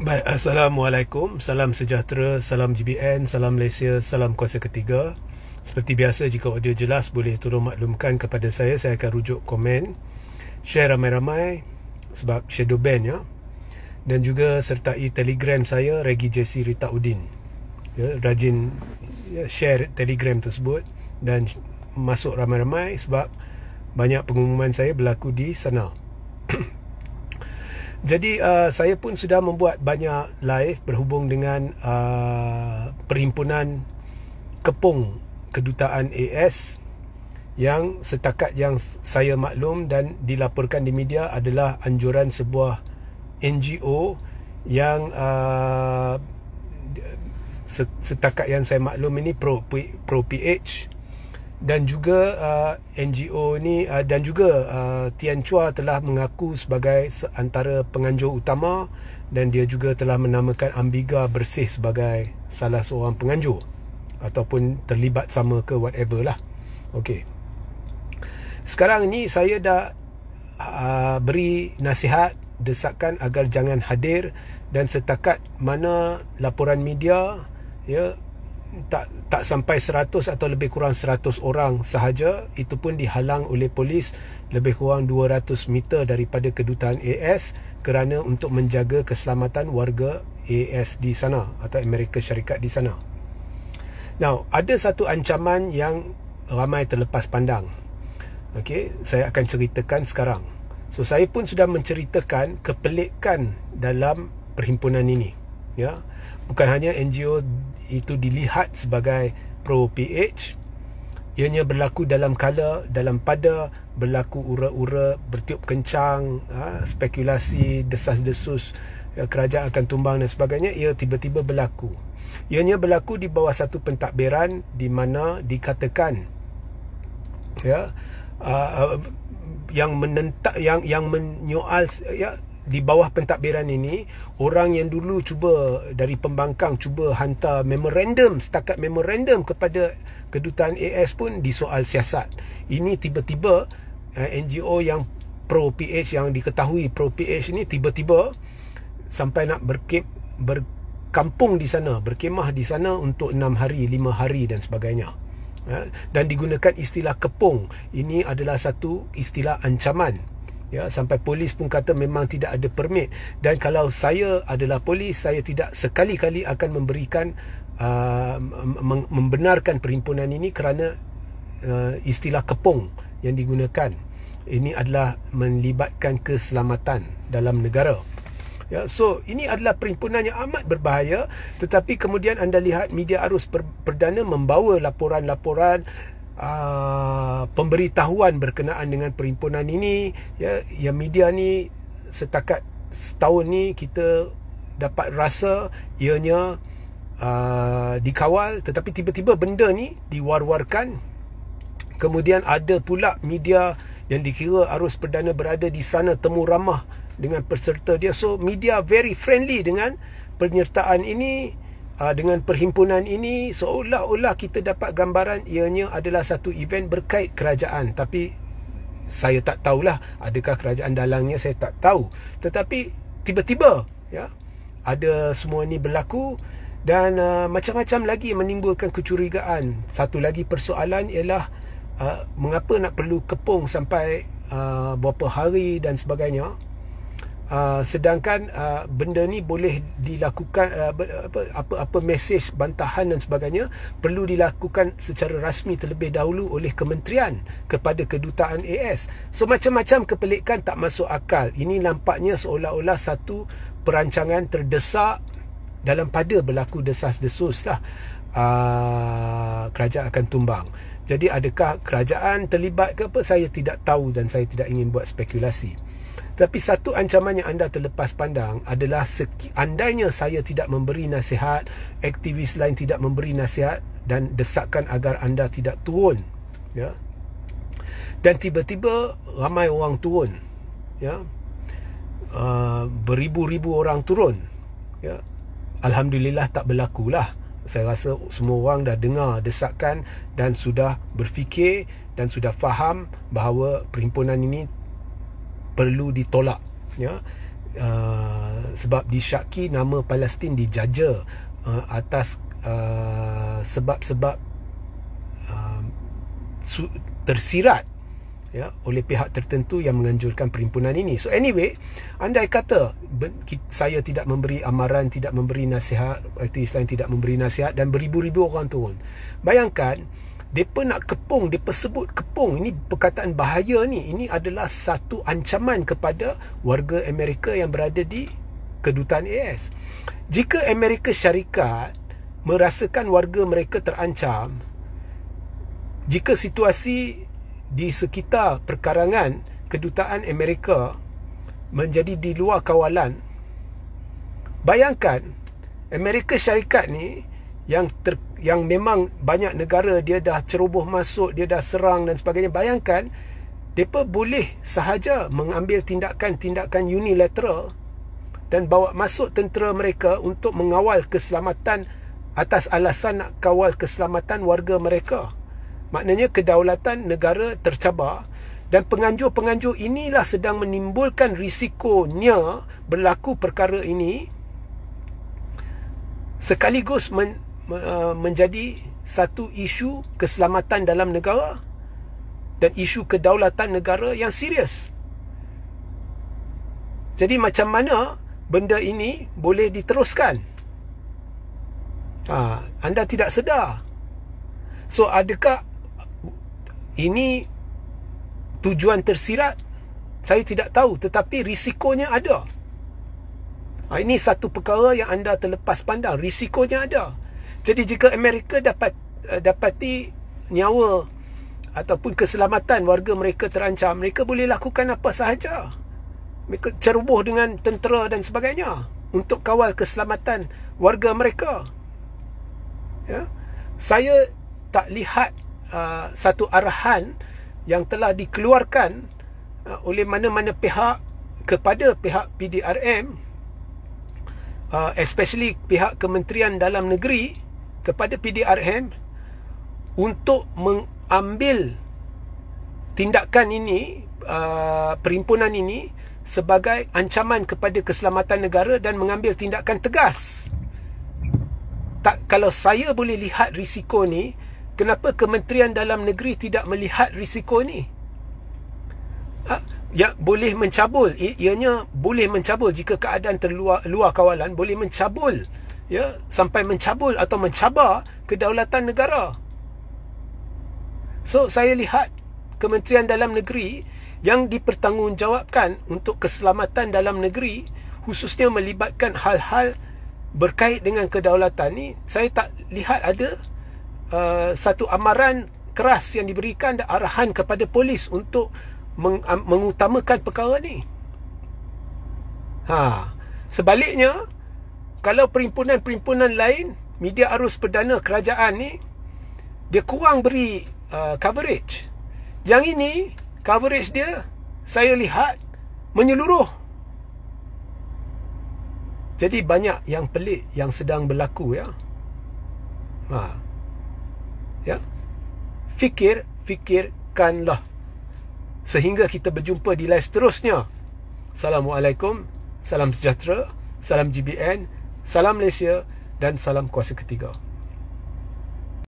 Baik, Assalamualaikum, salam sejahtera, salam GBN, salam Malaysia, salam kuasa ketiga. Seperti biasa, jika audio jelas boleh tolong maklumkan kepada saya akan rujuk komen, share ramai-ramai sebab shadow ban ya. Dan juga sertai Telegram saya Regi JC Rita Udin. Ya, rajin share Telegram tersebut dan masuk ramai-ramai sebab banyak pengumuman saya berlaku di sana. Jadi saya pun sudah membuat banyak live berhubung dengan perhimpunan kepung kedutaan AS yang setakat yang saya maklum dan dilaporkan di media adalah anjuran sebuah NGO yang setakat yang saya maklum ini pro PH. Dan juga NGO ni dan juga Tian Chua telah mengaku sebagai antara penganjur utama, dan dia juga telah menamakan Ambiga Bersih sebagai salah seorang penganjur ataupun terlibat sama ke whatever lah. Okey. Sekarang ni saya dah beri nasihat, desakan agar jangan hadir, dan setakat mana laporan media ya tak sampai 100 atau lebih kurang 100 orang sahaja, itu pun dihalang oleh polis lebih kurang 200 meter daripada kedutaan AS kerana untuk menjaga keselamatan warga AS di sana atau Amerika Syarikat di sana. Now, ada satu ancaman yang ramai terlepas pandang. Okey, saya akan ceritakan sekarang. So, saya pun sudah menceritakan kepelikan dalam perhimpunan ini. Ya, bukan hanya NGO itu dilihat sebagai pro PH, ianya berlaku dalam kala, dalam pada, berlaku ura-ura, bertiup kencang, spekulasi, desas-desus kerajaan akan tumbang dan sebagainya. Ia tiba-tiba berlaku. Ianya berlaku di bawah satu pentadbiran di mana dikatakan ya yang menentang, yang menyoal ya, di bawah pentadbiran ini, orang yang dulu cuba dari pembangkang cuba hantar memorandum, setakat memorandum kepada kedutaan AS pun disoal siasat. Ini tiba-tiba NGO yang pro PH, yang diketahui pro PH ini tiba-tiba sampai nak berkampung di sana, berkemah di sana untuk 6 hari, 5 hari dan sebagainya. Dan digunakan istilah kepung. Ini adalah satu istilah ancaman. Ya, sampai polis pun kata memang tidak ada permit. Dan kalau saya adalah polis, saya tidak sekali-kali akan memberikan membenarkan perhimpunan ini kerana istilah kepung yang digunakan. Ini adalah melibatkan keselamatan dalam negara. Ya, so ini adalah perhimpunan yang amat berbahaya. Tetapi kemudian anda lihat media arus perdana membawa laporan-laporan pemberitahuan berkenaan dengan perhimpunan ini. Ya, yang media ni setakat setahun ni kita dapat rasa ianya dikawal, tetapi tiba-tiba benda ni diwar-warkan. Kemudian ada pula media yang dikira arus perdana berada di sana temu ramah dengan peserta dia. So media very friendly dengan penyertaan ini, dengan perhimpunan ini, seolah-olah kita dapat gambaran ianya adalah satu event berkait kerajaan. Tapi saya tak tahulah adakah kerajaan dalangnya, saya tak tahu. Tetapi tiba-tiba ya, ada semua ni berlaku. Dan macam-macam lagi menimbulkan kecurigaan. Satu lagi persoalan ialah mengapa nak perlu kepung sampai berapa hari dan sebagainya. Sedangkan benda ni boleh dilakukan, apa mesej bantahan dan sebagainya perlu dilakukan secara rasmi terlebih dahulu oleh kementerian kepada kedutaan AS. So macam-macam kepelikan tak masuk akal. Ini nampaknya seolah-olah satu perancangan terdesak dalam pada berlaku desas-desus lah, kerajaan akan tumbang. Jadi adakah kerajaan terlibat ke apa, saya tidak tahu dan saya tidak ingin buat spekulasi. Tapi satu ancaman yang anda terlepas pandang adalah andainya saya tidak memberi nasihat, aktivis lain tidak memberi nasihat dan desakan agar anda tidak turun, ya, dan tiba-tiba ramai orang turun, ya, beribu-ribu orang turun, ya, alhamdulillah tak berlakulah. Saya rasa semua orang dah dengar desakan dan sudah berfikir dan sudah faham bahawa perhimpunan ini perlu ditolak, ya. sebab disyaki nama Palestin dijaja atas sebab-sebab tersirat oleh pihak tertentu yang menganjurkan perhimpunan ini. So anyway, andai kata saya tidak memberi amaran, tidak memberi nasihat, aktivis lain tidak memberi nasihat dan beribu-ribu orang turun, bayangkan mereka nak kepung, mereka sebut kepung. Ini perkataan bahaya ni. Ini adalah satu ancaman kepada warga Amerika yang berada di kedutaan AS. Jika Amerika Syarikat merasakan warga mereka terancam, jika situasi di sekitar perkarangan kedutaan Amerika menjadi di luar kawalan, bayangkan Amerika Syarikat ni yang memang banyak negara dia dah ceroboh masuk, dia dah serang dan sebagainya. Bayangkan mereka boleh sahaja mengambil tindakan-tindakan unilateral dan bawa masuk tentera mereka untuk mengawal keselamatan atas alasan nak kawal keselamatan warga mereka. Maknanya kedaulatan negara tercabar, dan penganjur-penganjur inilah sedang menimbulkan risikonya berlaku perkara ini, sekaligus menjadi satu isu keselamatan dalam negara dan isu kedaulatan negara yang serius. Jadi macam mana benda ini boleh diteruskan? Anda tidak sedar. So adakah ini tujuan tersirat? Saya tidak tahu, tetapi risikonya ada. Ini satu perkara yang anda terlepas pandang. Risikonya ada. Jadi jika Amerika dapati nyawa ataupun keselamatan warga mereka terancam, mereka boleh lakukan apa sahaja. Mereka ceroboh dengan tentera dan sebagainya untuk kawal keselamatan warga mereka. Saya tak lihat satu arahan yang telah dikeluarkan oleh mana-mana pihak kepada pihak PDRM, especially pihak Kementerian Dalam Negeri kepada PDRM untuk mengambil tindakan ini, perhimpunan ini sebagai ancaman kepada keselamatan negara dan mengambil tindakan tegas. Kalau saya boleh lihat risiko ni, kenapa Kementerian Dalam Negeri tidak melihat risiko ni? Ya, boleh mencabul. Ianya boleh mencabul jika keadaan luar kawalan, boleh mencabul, ya, sampai mencabul atau mencabar kedaulatan negara. So saya lihat Kementerian Dalam Negeri yang dipertanggungjawabkan untuk keselamatan dalam negeri, khususnya melibatkan hal-hal berkait dengan kedaulatan ni, saya tak lihat ada satu amaran keras yang diberikan dan arahan kepada polis untuk mengutamakan perkara ni. Sebaliknya, kalau perhimpunan-perhimpunan lain, media arus perdana kerajaan ni, dia kurang beri coverage. Yang ini, coverage dia, saya lihat menyeluruh. Jadi banyak yang pelik yang sedang berlaku, ya. Ya. Fikirkanlah. Sehingga kita berjumpa di live seterusnya. Assalamualaikum, salam sejahtera, salam GBN, salam Malaysia dan salam kuasa ketiga.